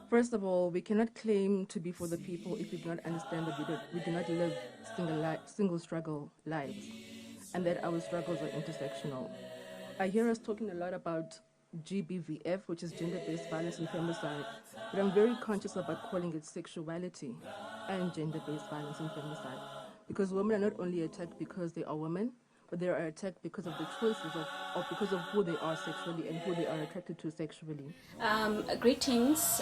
First of all, we cannot claim to be for the people if we do not understand that we do not live single struggle lives, and that our struggles are intersectional. I hear us talking a lot about GBVF, which is gender-based violence and femicide, but I'm very conscious about calling it sexuality and gender-based violence and femicide, because women are not only attacked because they are women, but they are attacked because of the choices of because of who they are sexually and who they are attracted to sexually. Greetings,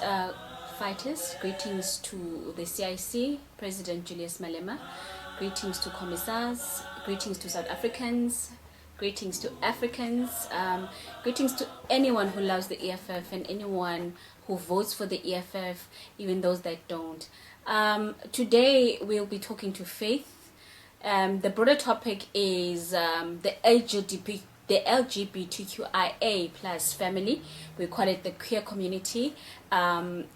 fighters. Greetings to the CIC, President Julius Malema. Greetings to commissars. Greetings to South Africans. Greetings to Africans. Greetings to anyone who loves the EFF and anyone who votes for the EFF, even those that don't. Today we'll be talking to Faith. The broader topic is the LGBTQIA plus family. We call it the queer community, and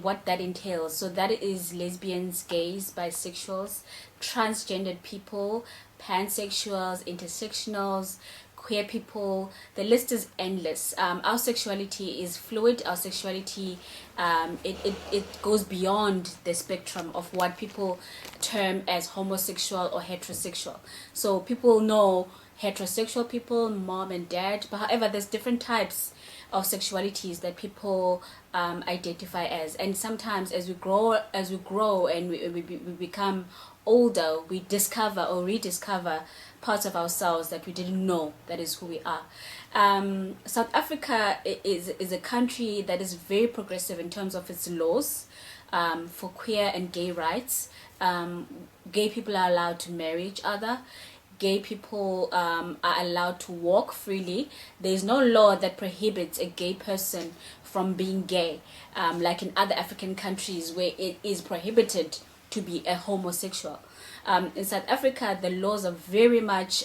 what that entails. So that is lesbians, gays, bisexuals, transgendered people, pansexuals, intersectionals, queer people. The list is endless. Our sexuality is fluid. Our sexuality it goes beyond the spectrum of what people term as homosexual or heterosexual. So people know heterosexual people, mom and dad, but however there's different types of sexualities that people identify as, and sometimes as we grow and we become older, we discover or rediscover parts of ourselves that we didn't know that is who we are. South Africa is a country that is very progressive in terms of its laws for queer and gay rights. Gay people are allowed to marry each other. Gay people are allowed to walk freely. There is no law that prohibits a gay person from being gay, like in other African countries where it is prohibited to be a homosexual. In South Africa, the laws are very much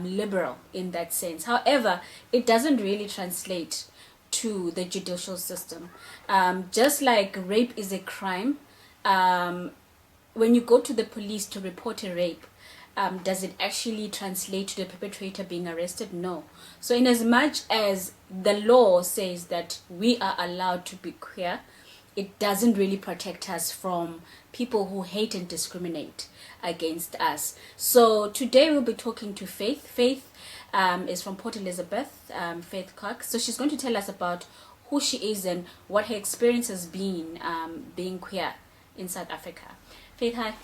liberal in that sense. However, it doesn't really translate to the judicial system. Just like rape is a crime, when you go to the police to report a rape, does it actually translate to the perpetrator being arrested? No. So in as much as the law says that we are allowed to be queer, it doesn't really protect us from people who hate and discriminate against us. So today we'll be talking to Faith. Faith is from Port Elizabeth, Faith Kock. So she's going to tell us about who she is and what her experience has been being queer in South Africa. Faith, hi.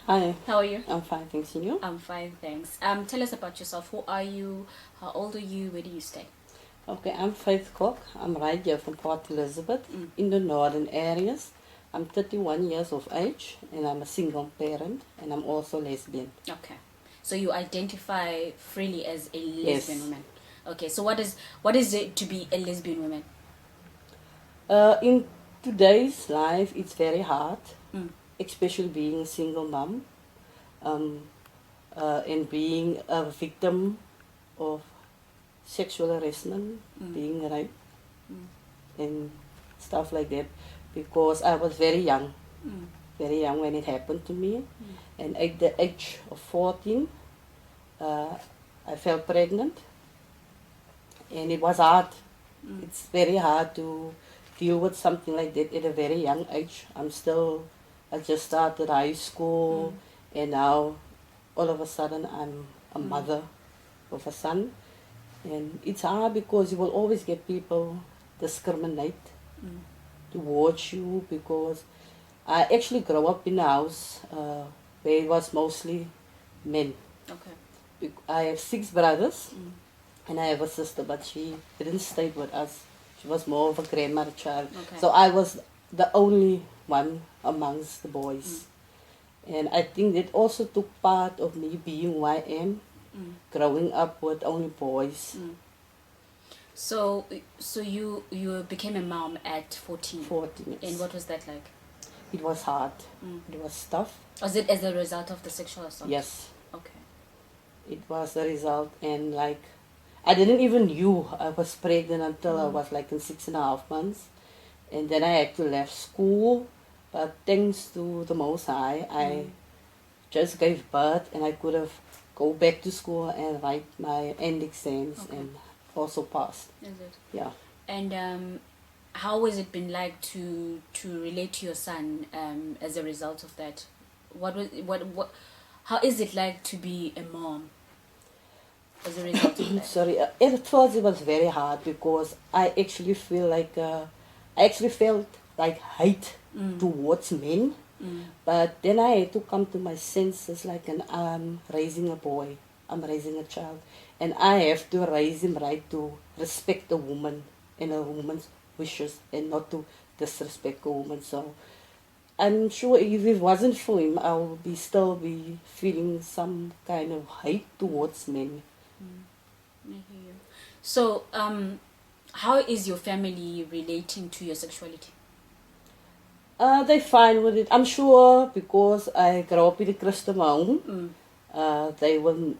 Hi. How are you? I'm fine, thanks. And you? I'm fine, thanks. Tell us about yourself. Who are you? How old are you? Where do you stay? Okay, I'm Faith Kock. I'm right here from Port Elizabeth in the northern areas. I'm 31 years of age and I'm a single parent and I'm also lesbian. Okay. So you identify freely as a lesbian Yes. woman. Okay, so what is it to be a lesbian woman? In today's life, it's very hard, especially being a single mom and being a victim of sexual harassment, being raped and stuff like that, because I was very young when it happened to me. And at the age of 14, I fell pregnant and it was hard. It's very hard to deal with something like that at a very young age. I just started high school and now all of a sudden I'm a mother of a son. And it's hard because you will always get people discriminate towards you, because I actually grew up in a house where it was mostly men. Okay. I have 6 brothers and I have a sister, but she didn't stay with us. She was more of a grandmother child. Okay. So I was the only one amongst the boys. And I think that also took part of me being who I am, growing up with only boys. So you became a mom at 14. 14. And what was that like? It was hard. It was tough. Was it as a result of the sexual assault? Yes. Okay. It was the result, and like I didn't even knew I was pregnant until I was like in 6.5 months, and then I had to left school. But thanks to the Most High, I just gave birth, and I could have go back to school and write my end exams Okay. and also passed. Is it? Yeah. And how has it been like to relate to your son as a result of that? What how is it like to be a mom as a result of that? Sorry, at first it was very hard because I actually feel like I actually felt like hate towards men. But then I had to come to my senses like I'm raising a boy, I'm raising a child, and I have to raise him right to respect a woman and a woman's wishes and not to disrespect a woman. So I'm sure if it wasn't for him, I would still be feeling some kind of hate towards men. I hear you. So, how is your family relating to your sexuality? They fine with it. I'm sure because I grew up in a Christian home, they will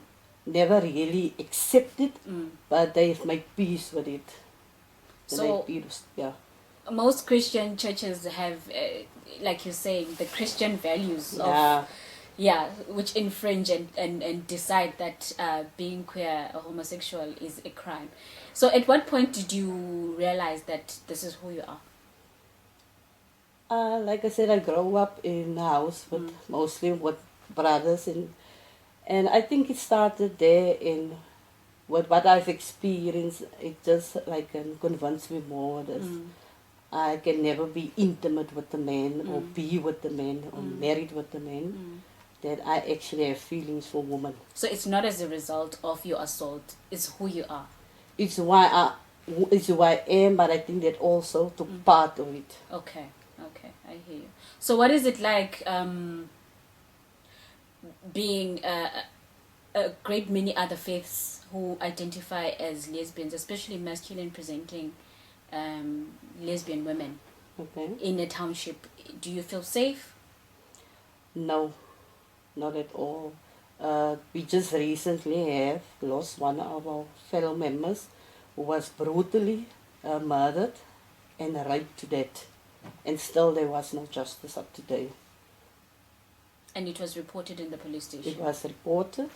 never really accept it, but they've made peace with it. So, Yeah. most Christian churches have, like you say, the Christian values of, Yeah. yeah, which infringe and decide that being queer or homosexual is a crime. So, at what point did you realize that this is who you are? Like I said, I grew up in a house with mostly with brothers, and I think it started there in what I've experienced. It just like convinced me more that I can never be intimate with the man or be with the man or married with the man. That I actually have feelings for women. So it's not as a result of your assault; it's who you are. It's why I am, but I think that also took part of it. Okay, I hear you. So what is it like being a great many other faiths who identify as lesbians, especially masculine presenting lesbian women Okay. in a township? Do you feel safe? No, not at all. We just recently have lost one of our fellow members who was brutally murdered and raped to death. And still there was no justice up to date. And it was reported in the police station? It was reported.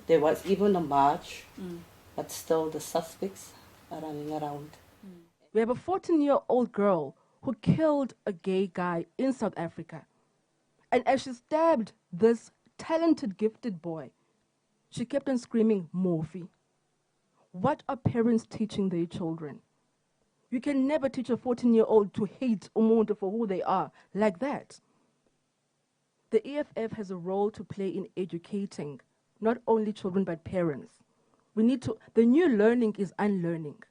There was even a march, but still the suspects are running around. We have a 14-year-old girl who killed a gay guy in South Africa. And as she stabbed this talented, gifted boy, she kept on screaming, "Morphe." What are parents teaching their children? You can never teach a 14-year-old to hate umuntu for who they are like that. The EFF has a role to play in educating not only children but parents. The new learning is unlearning.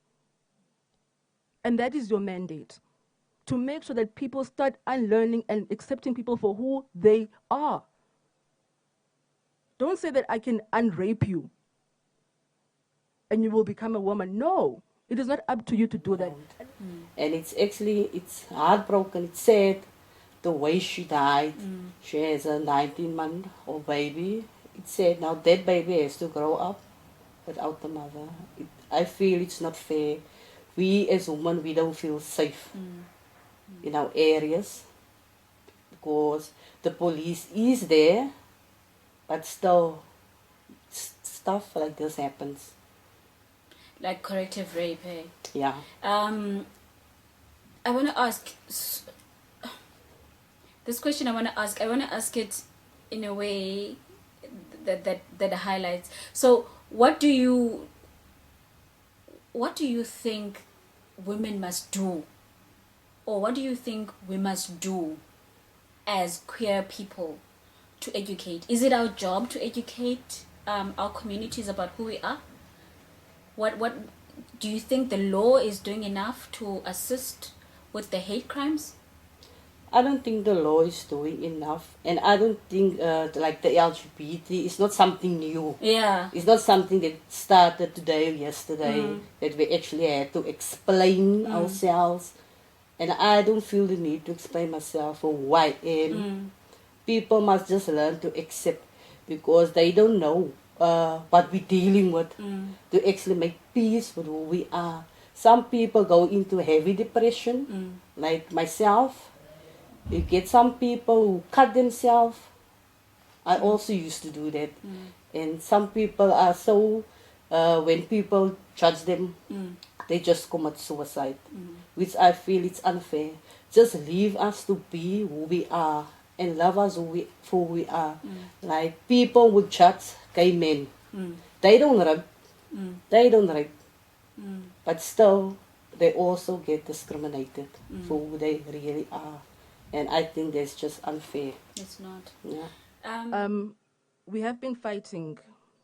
And that is your mandate, to make sure that people start unlearning and accepting people for who they are. Don't say that I can unrape you and you will become a woman. No, it is not up to you to do that. And it's heartbroken, it's sad the way she died. She has a 19-month-old baby. It's sad now that baby has to grow up without the mother. I feel it's not fair. We as women, we don't feel safe in our areas because the police is there, but still stuff like this happens. Like corrective rape, eh? Yeah. I want to ask this question. I want to ask it in a way that highlights. So, what do you think women must do, or what do you think we must do as queer people to educate? Is it our job to educate our communities about who we are? What do you think the law is doing enough to assist with the hate crimes? I don't think the law is doing enough, and I don't think like the LGBT is not something new. Yeah. It's not something that started today or yesterday, that we actually had to explain ourselves. And I don't feel the need to explain myself or who I am. People must just learn to accept, because they don't know what we're dealing with, to actually make peace with who we are. Some people go into heavy depression, like myself. You get some people who cut themselves. I also used to do that. And some people are so, when people judge them, they just commit suicide, which I feel it's unfair. Just leave us to be who we are and love us for who we are. Like people would judge gay men. They don't rape. They don't rape. But still, they also get discriminated for who they really are. And I think that's just unfair. It's not. Yeah. We have been fighting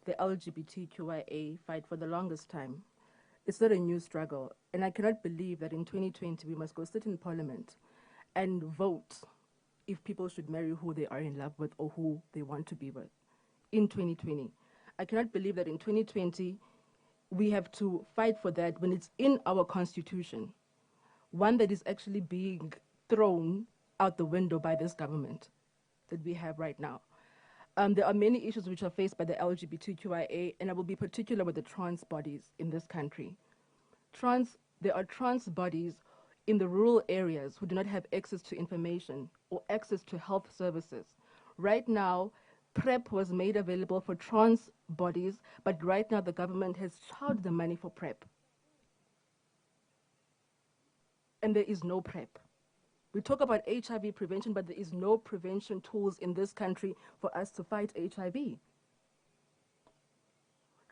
the LGBTQIA fight for the longest time. It's not a new struggle. And I cannot believe that in 2020 we must go sit in parliament and vote if people should marry who they are in love with or who they want to be with in 2020. I cannot believe that in 2020 we have to fight for that when it's in our constitution, one that is actually being thrown out the window by this government that we have right now. There are many issues which are faced by the LGBTQIA, and I will be particular with the trans bodies in this country. There are trans bodies in the rural areas who do not have access to information or access to health services. Right now, PrEP was made available for trans bodies, but right now the government has charged the money for PrEP. And there is no PrEP. We talk about HIV prevention, but there is no prevention tools in this country for us to fight HIV.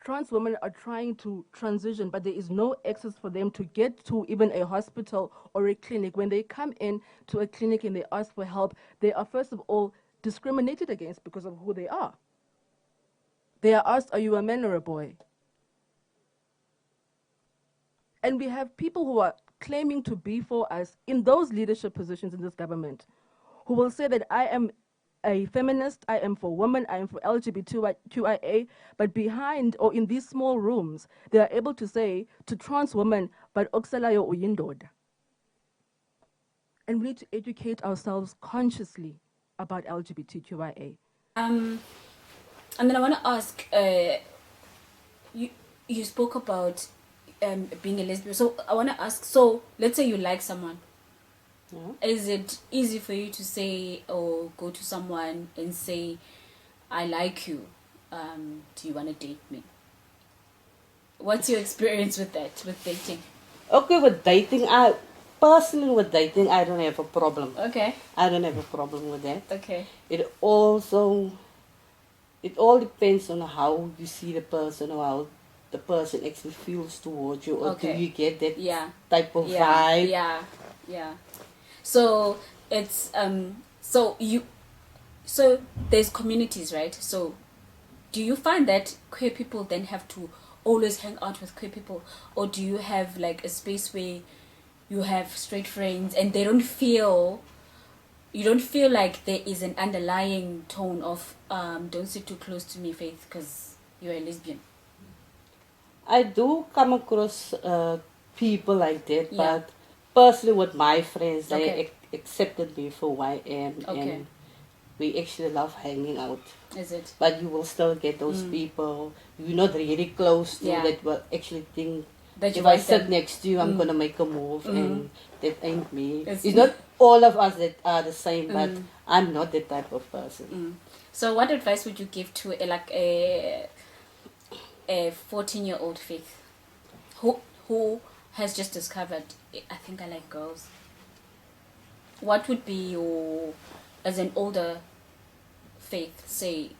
Trans women are trying to transition, but there is no access for them to get to even a hospital or a clinic. When they come in to a clinic and they ask for help, they are first of all discriminated against because of who they are. They are asked, are you a man or a boy? And we have people who are claiming to be for us in those leadership positions in this government, who will say that I am a feminist, I am for women, I am for LGBTQIA, but behind or in these small rooms, they are able to say to trans women, but oksalayo uyindoda. And we need to educate ourselves consciously about LGBTQIA. And then I want to ask, you spoke about being a lesbian. So I want to ask, so let's say you like someone. Yeah. Is it easy for you to say or go to someone and say, I like you, do you want to date me? What's your experience with that, with dating? Okay, with dating, personally with dating, I don't have a problem. Okay. I don't have a problem with that. Okay. It all depends on how you see the person or how the person actually feels towards you, or do you get that type of vibe? Yeah. So it's so there's communities, right? So do you find that queer people then have to always hang out with queer people, or do you have like a space where you have straight friends and you don't feel like there is an underlying tone of don't sit too close to me, Faith, because you're a lesbian? I do come across people like that, but personally with my friends, they accepted me for who I am, and we actually love hanging out. Is it? But you will still get those people you're not really close to that will actually think that if I sit next to you, I'm going to make a move, and that ain't me. It's not all of us that are the same, but I'm not that type of person. So what advice would you give to a 14-year-old Faith who has just discovered, I think I like girls? What would be your, as an older Faith, say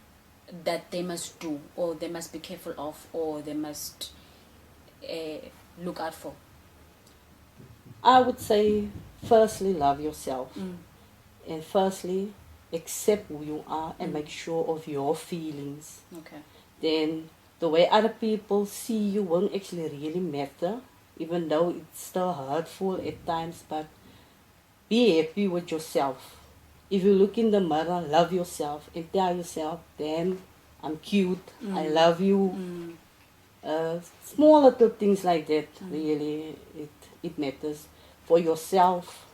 that they must do, or they must be careful of, or they must look out for? I would say, firstly, love yourself. And firstly, accept who you are and make sure of your feelings. Okay. Then the way other people see you won't actually really matter, even though it's still hurtful at times, but be happy with yourself. If you look in the mirror, love yourself and tell yourself, damn, I'm cute, I love you. Small little things like that, really, it matters. For yourself,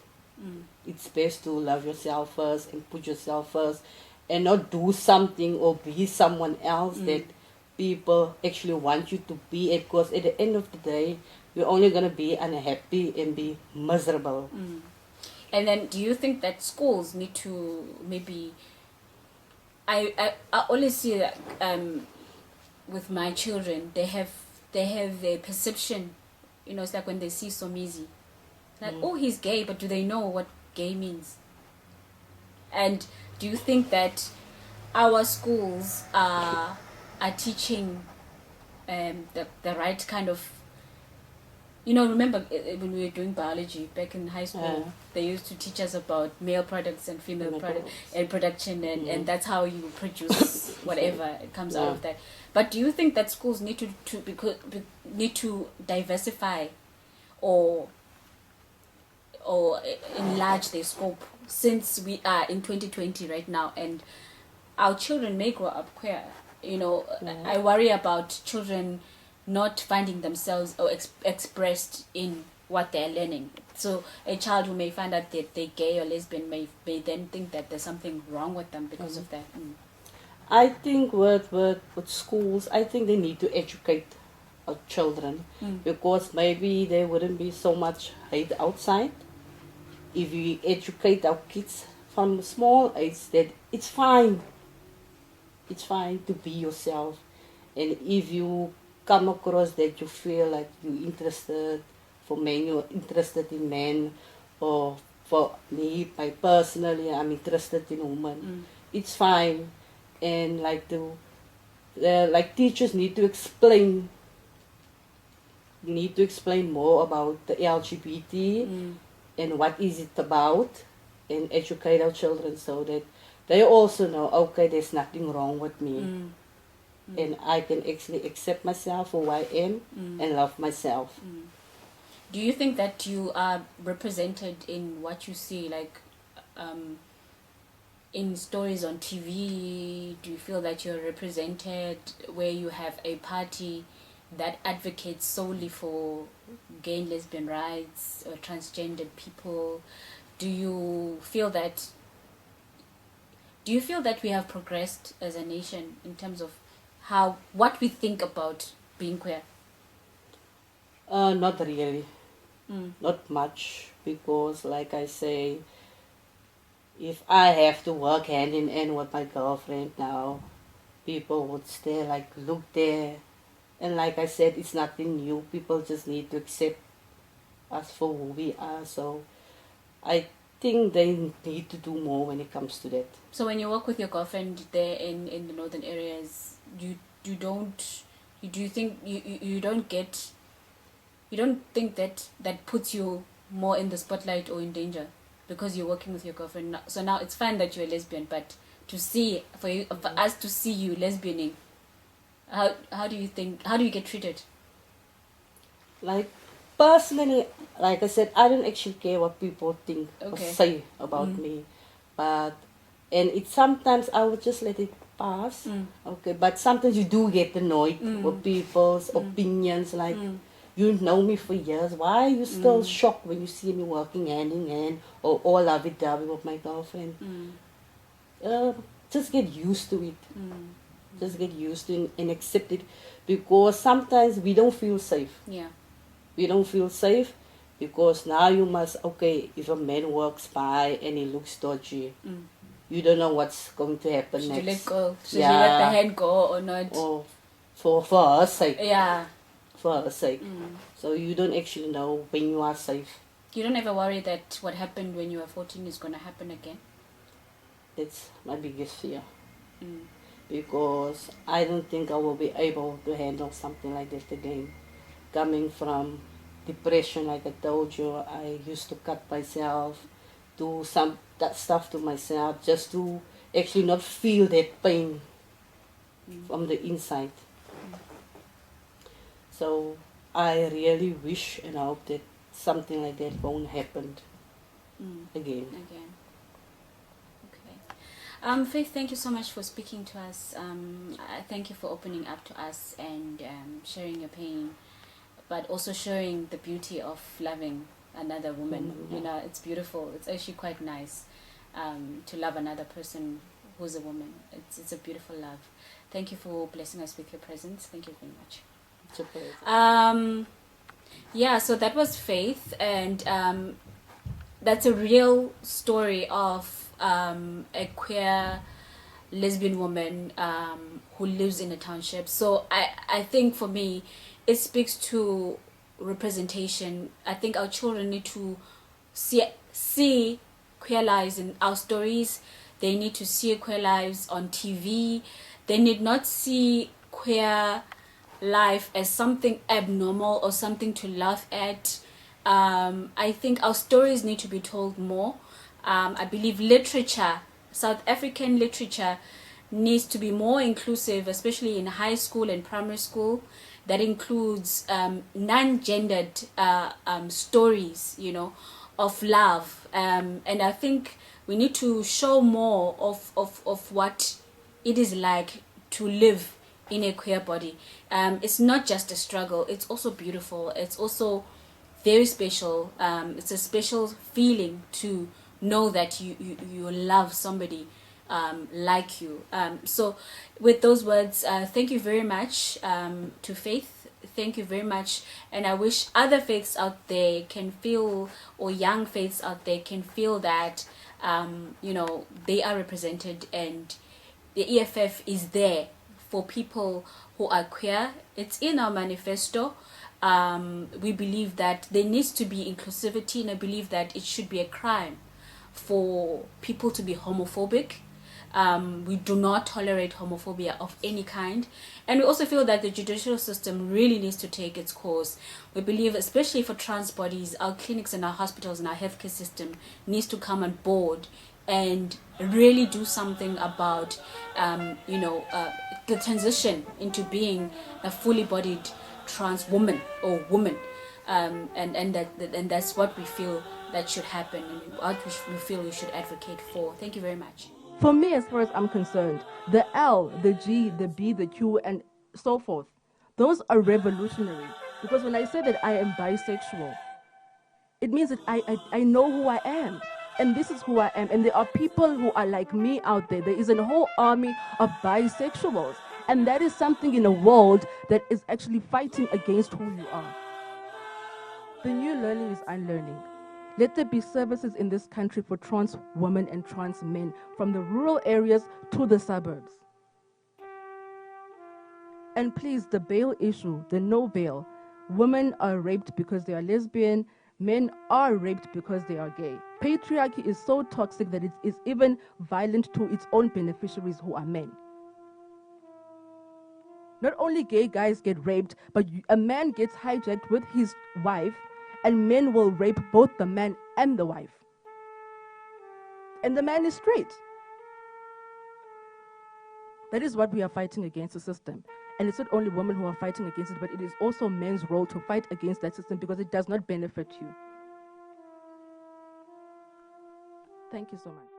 it's best to love yourself first and put yourself first, and not do something or be someone else that people actually want you to be, because at the end of the day, you're only going to be unhappy and be miserable. And then do you think that schools need to maybe, I always see that with my children, they have a perception, it's like when they see Somizi, like, oh, he's gay, but do they know what gay means? And do you think that our schools are teaching the right kind of, remember when we were doing biology back in high school, they used to teach us about male products and female products and production, and that's how you produce whatever it comes out of that. But do you think that schools need to diversify or enlarge their scope, since we are in 2020 right now and our children may grow up queer? I worry about children not finding themselves or expressed in what they're learning. So a child who may find out that they're gay or lesbian may then think that there's something wrong with them because of that. I think with schools, I think they need to educate our children, because maybe there wouldn't be so much hate outside if we educate our kids from small age that it's fine. It's fine to be yourself, and if you come across that you feel like you're interested you're interested in men, or for me, personally, I'm interested in women. It's fine, and like teachers need to explain more about the LGBT and what is it about, and educate our children so that they also know, okay, there's nothing wrong with me. And I can actually accept myself for who I am and love myself. Do you think that you are represented in what you see, like in stories on TV? Do you feel that you're represented where you have a party that advocates solely for gay and lesbian rights or transgendered people? Do you feel that we have progressed as a nation in terms of what we think about being queer? Not really. Not much, because like I say, if I have to work hand in hand with my girlfriend now, people would stare like, look there. And like I said, it's nothing new. People just need to accept us for who we are. So I think they need to do more when it comes to that. So when you work with your girlfriend there in the northern areas, you don't think that puts you more in the spotlight or in danger because you're working with your girlfriend? So now it's fine that you're a lesbian, but for us to see you lesbianing, how do you get treated? Like, personally, like I said, I don't actually care what people think or say about me, and it sometimes I would just let it pass. But sometimes you do get annoyed with people's opinions, like, you know me for years, why are you still shocked when you see me working hand in hand or all lovey-dovey with my girlfriend? Just get used to it. Just get used to it and accept it, because sometimes we don't feel safe. We don't feel safe because now you must, if a man walks by and he looks dodgy, you don't know what's going to happen next. Should you let go? Should you let the hand go or not? Or for her sake. Yeah. For her sake. So you don't actually know when you are safe. You don't ever worry that what happened when you were 14 is going to happen again? That's my biggest fear. Because I don't think I will be able to handle something like that again. Coming from depression, like I told you, I used to cut myself, do that stuff to myself just to actually not feel that pain from the inside. So I really wish and hope that something like that won't happen again. Okay. Faith, thank you so much for speaking to us. Thank you for opening up to us and sharing your pain, but also showing the beauty of loving another woman. It's beautiful. It's actually quite nice to love another person who's a woman. It's a beautiful love. Thank you for blessing us with your presence. Thank you very much. It's okay. So that was Faith, and that's a real story of a queer lesbian woman who lives in a township. So I think for me, it speaks to representation. I think our children need to see queer lives in our stories. They need to see queer lives on TV. They need not see queer life as something abnormal or something to laugh at. I think our stories need to be told more. I believe literature, South African literature, needs to be more inclusive, especially in high school and primary school. That includes non-gendered stories, of love. And I think we need to show more of what it is like to live in a queer body. It's not just a struggle, it's also beautiful. It's also very special. It's a special feeling to know that you love somebody like you. So with those words, thank you very much to Faith. Thank you very much, and I wish other faiths out there can feel, or young faiths out there can feel that they are represented, and the EFF is there for people who are queer. It's in our manifesto. We believe that there needs to be inclusivity, and I believe that it should be a crime for people to be homophobic. We do not tolerate homophobia of any kind, and we also feel that the judicial system really needs to take its course. We believe, especially for trans bodies, our clinics and our hospitals and our healthcare system needs to come on board and really do something about the transition into being a fully bodied trans woman or woman, and that's what we feel that should happen, and what we feel we should advocate for. Thank you very much. For me, as far as I'm concerned, the L, the G, the B, the Q, and so forth, those are revolutionary. Because when I say that I am bisexual, it means that I know who I am. And this is who I am. And there are people who are like me out there. There is a whole army of bisexuals. And that is something in a world that is actually fighting against who you are. The new learning is unlearning. Let there be services in this country for trans women and trans men, from the rural areas to the suburbs. And please, the bail issue, the no bail. Women are raped because they are lesbian. Men are raped because they are gay. Patriarchy is so toxic that it is even violent to its own beneficiaries who are men. Not only gay guys get raped, but a man gets hijacked with his wife, and men will rape both the man and the wife. And the man is straight. That is what we are fighting against, the system. And it's not only women who are fighting against it, but it is also men's role to fight against that system, because it does not benefit you. Thank you so much.